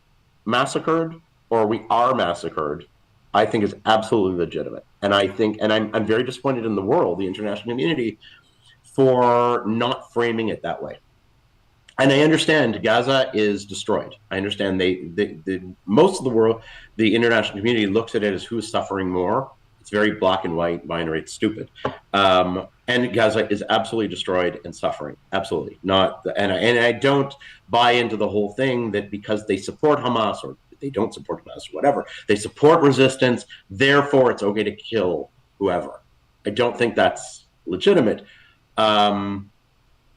massacred or we are massacred. I think is absolutely legitimate. And I'm very disappointed in the world, the international community, for not framing it that way. And I understand Gaza is destroyed. I understand most of the world, the international community looks at it as who's suffering more. It's very black and white, binary. It's stupid. And Gaza is absolutely destroyed and suffering. Absolutely not. And I don't buy into the whole thing that because they support Hamas or they don't support Hamas or whatever, they support resistance. Therefore, it's okay to kill whoever. I don't think that's legitimate.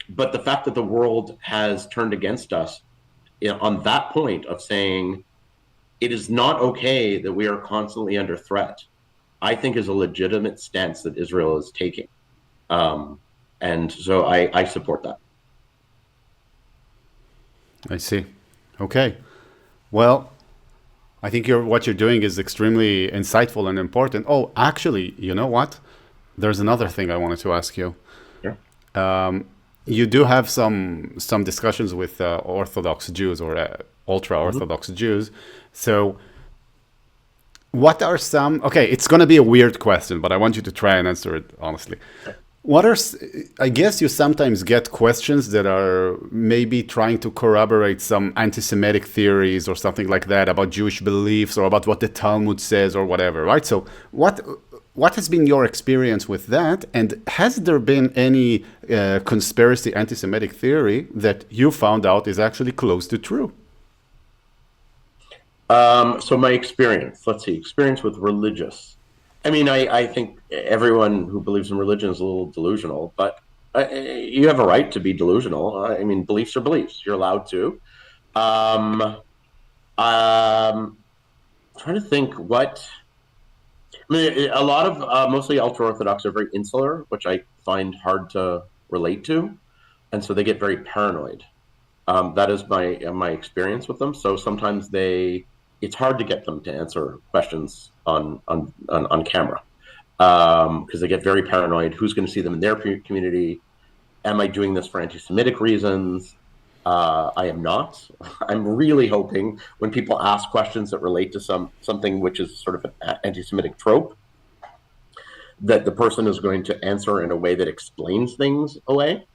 But the fact that the world has turned against us on that point of saying it is not okay that we are constantly under threat, I think is a legitimate stance that Israel is taking. And so I support that. I see. Okay. Well, I think what you're doing is extremely insightful and important. Oh, actually, you know what? There's another thing I wanted to ask you. Yeah. You do have some discussions with Orthodox Jews or ultra Orthodox Jews. So, what are some? Okay, it's going to be a weird question, but I want you to try and answer it honestly. I guess you sometimes get questions that are maybe trying to corroborate some anti-Semitic theories or something like that about Jewish beliefs or about what the Talmud says or whatever, right? So, what has been your experience with that? And has there been any conspiracy anti-Semitic theory that you found out is actually close to true? So my experience, let's see, experience with religious. I mean, I think everyone who believes in religion is a little delusional, but you have a right to be delusional. I mean, beliefs are beliefs. You're allowed to. Um, Trying to think what. I mean, a lot of mostly ultra orthodox are very insular, which I find hard to relate to, and so they get very paranoid. That is my experience with them. So sometimes it's hard to get them to answer questions on camera because they get very paranoid. Who's going to see them in their community? Am I doing this for anti-Semitic reasons? I am not. I'm really hoping when people ask questions that relate to something which is sort of an anti-Semitic trope, that the person is going to answer in a way that explains things away.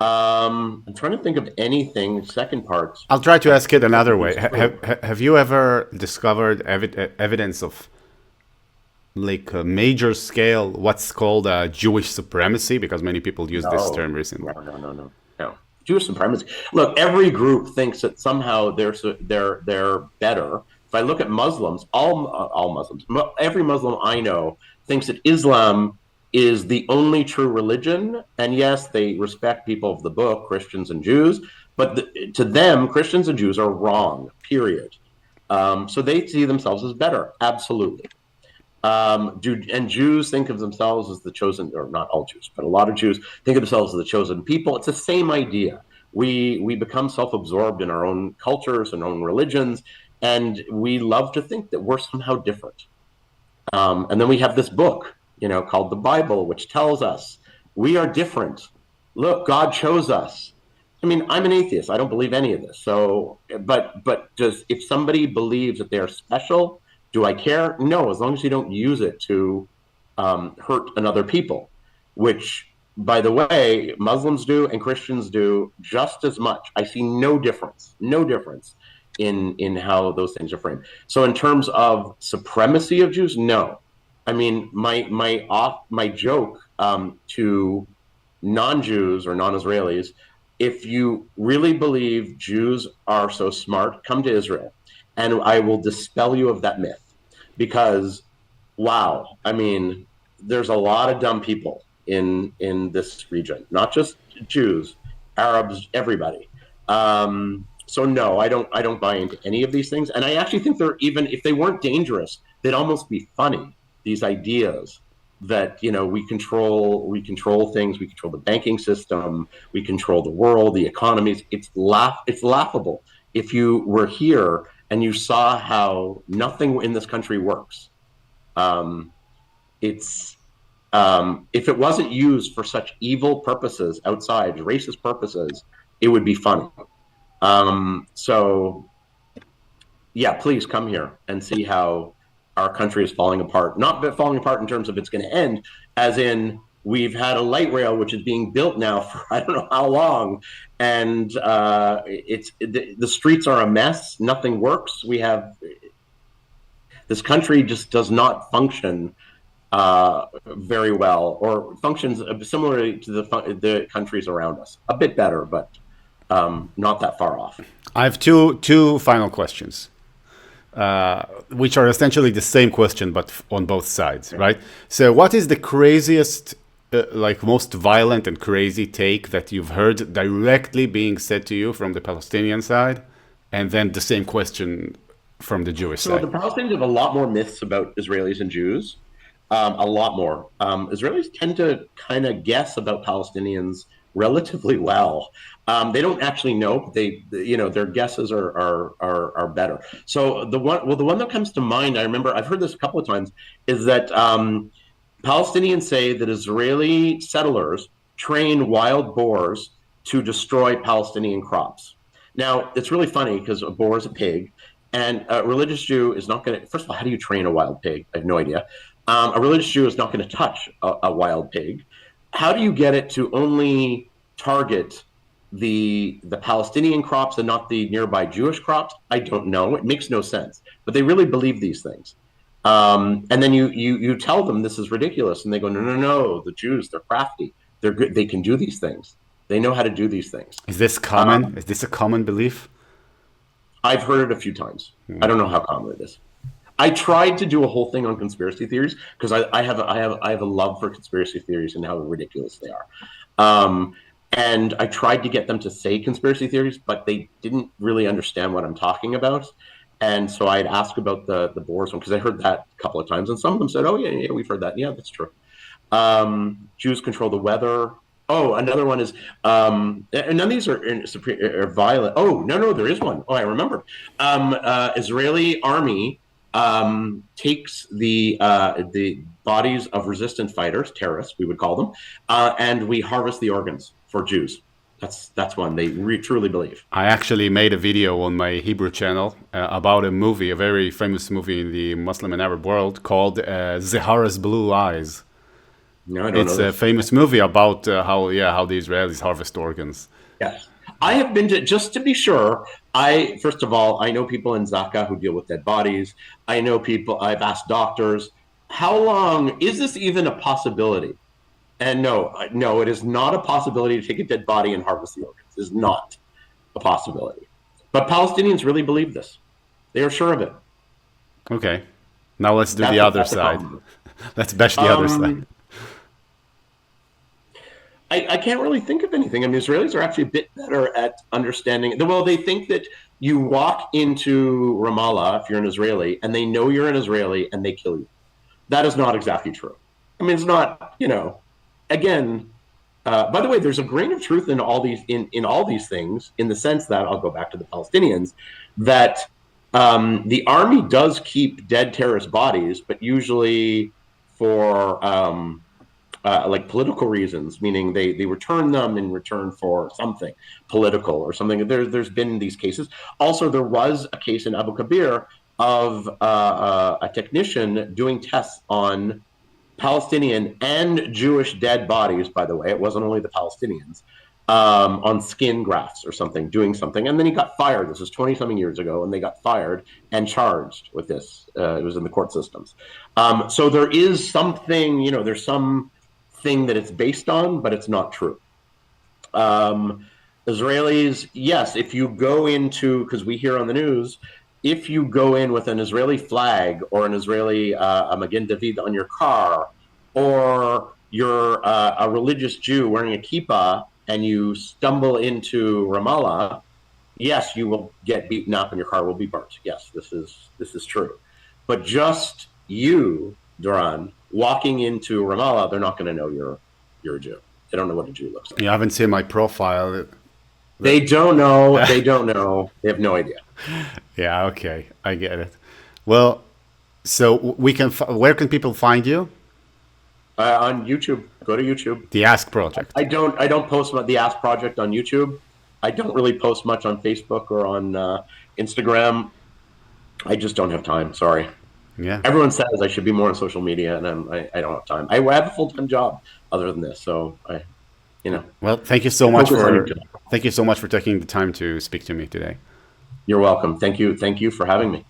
I'm trying to think of anything. Second part. I'll try to I ask it think another it way. was true. Have you ever discovered evidence of like a major scale what's called Jewish supremacy? Because many people use this term No, recently. no. Jewish supremacy. Look, every group thinks that somehow they're better. If I look at Muslims, all Muslims, every Muslim I know thinks that Islam is the only true religion. And yes, they respect people of the book, Christians and Jews, but to them, Christians and Jews are wrong. Period. So they see themselves as better. Absolutely. And Jews think of themselves as the chosen, or not all Jews, but a lot of Jews think of themselves as the chosen people. It's the same idea. We become self-absorbed in our own cultures and own religions, and we love to think that we're somehow different. And then we have this book, called the Bible, which tells us we are different. Look, God chose us. I mean, I'm an atheist. I don't believe any of this. So, but if somebody believes that they're special, do I care? No, as long as you don't use it to hurt another people, which, by the way, Muslims do and Christians do just as much. I see no difference in how those things are framed. So, in terms of supremacy of Jews, no. I mean, my joke to non-Jews or non-Israelis, if you really believe Jews are so smart, come to Israel, and I will dispel you of that myth. Because, wow, I mean, there's a lot of dumb people in this region, not just Jews, Arabs, everybody. So no, I don't buy into any of these things, and I actually think they're, even if they weren't dangerous, they'd almost be funny. These ideas that we control things, we control the banking system, we control the world, the economies. It's laughable. If you were here and you saw how nothing in this country works, um, it's if it wasn't used for such evil purposes outside, racist purposes, it would be funny. So yeah, please come here and see how our country is falling apart. Not falling apart in terms of it's going to end, as in we've had a light rail which is being built now for I don't know how long, and the streets are a mess. Nothing works. We have this country just does not function very well, or functions similarly to the countries around us. A bit better, but not that far off. I have two final questions, which are essentially the same question but on both sides, right? So, what is the craziest, like most violent and crazy take that you've heard directly being said to you from the Palestinian side, and then the same question from the Jewish So side? the Palestinians have a lot more myths about Israelis and Jews, a lot more. Israelis tend to kind of guess about Palestinians relatively well. They don't actually know, but their guesses are better. So the one that comes to mind, I remember I've heard this a couple of times, is that Palestinians say that Israeli settlers train wild boars to destroy Palestinian crops. Now, it's really funny because a boar is a pig, and a religious Jew is not going to. First of all, how do you train a wild pig? I have no idea. A religious Jew is not going to touch a wild pig. How do you get it to only target the Palestinian crops and not the nearby Jewish crops? I don't know. It makes no sense. But they really believe these things. And then you tell them this is ridiculous, and they go, no, the Jews, they're crafty, they're good, they can do these things, they know how to do these things. Is this common? Is this a common belief? I've heard it a few times. I don't know how common it is. I tried to do a whole thing on conspiracy theories because I have a love for conspiracy theories and how ridiculous they are. And I tried to get them to say conspiracy theories, but they didn't really understand what I'm talking about. And so I'd ask about the Boers one because I heard that a couple of times, and some of them said, "Oh yeah, we've heard that. Yeah, that's true." Jews control the weather. Oh, another one is, and none of these are violent. Oh, no, there is one. Oh, I remember. Israeli army takes the bodies of resistant fighters, terrorists, we would call them, and we harvest the organs for Jews. That's one they truly believe. I actually made a video on my Hebrew channel about a movie, a very famous movie in the Muslim and Arab world called Zahara's Blue Eyes. No, I don't know It's a this. famous movie about how the Israelis harvest organs. Yes. I have been to, just to be sure, first of all, I know people in Zaka who deal with dead bodies. I know people, I've asked doctors, how long is this even a possibility? And no, no, it is not a possibility to take a dead body and harvest the organs. It is not a possibility. But Palestinians really believe this. They are sure of it. Okay, now let's do the other That's a side. problem. Let's bash the other side. Um, I can't really think of anything. I mean, Israelis are actually a bit better at understanding. Well, they think that you walk into Ramallah if you're an Israeli, and they know you're an Israeli, and they kill you. That is not exactly true. I mean, it's not. Again. By the way, there's a grain of truth in all these in all these things, in the sense that I'll go back to the Palestinians, that the army does keep dead terrorist bodies, but usually for like political reasons, meaning they return them in return for something political or something. There's been these cases. Also, there was a case in Abu Kabir of a technician doing tests on Palestinian and Jewish dead bodies. By the way, it wasn't only the Palestinians, on skin grafts or something, doing something, and then he got fired. This was 20-something years ago, and they got fired and charged with this. It was in the court systems. So there is something, there's some thing that it's based on, but it's not true. Israelis, yes, if you go into, because we hear on the news, if you go in with an Israeli flag or an Israeli a Magen David on your car, or you're a religious Jew wearing a kippah and you stumble into Ramallah, yes, you will get beaten up and your car will be burnt. Yes, this is true. But just you, Duran, walking into Ramallah, they're not going to know you're a Jew. They don't know what a Jew looks like. You haven't seen my profile. They don't know. They don't know. They have no idea. Yeah, okay, I get it. Well, so we can. Where can people find you? On YouTube, go to YouTube. The Ask Project. I don't post the Ask Project on YouTube. I don't really post much on Facebook or on Instagram. I just don't have time. Sorry. Yeah. Everyone says I should be more on social media, and I don't have time. I have a full-time job other than this, so Well, thank you so much focus on for YouTube. thank you so much for taking the time to speak to me today. You're welcome. Thank you for having me.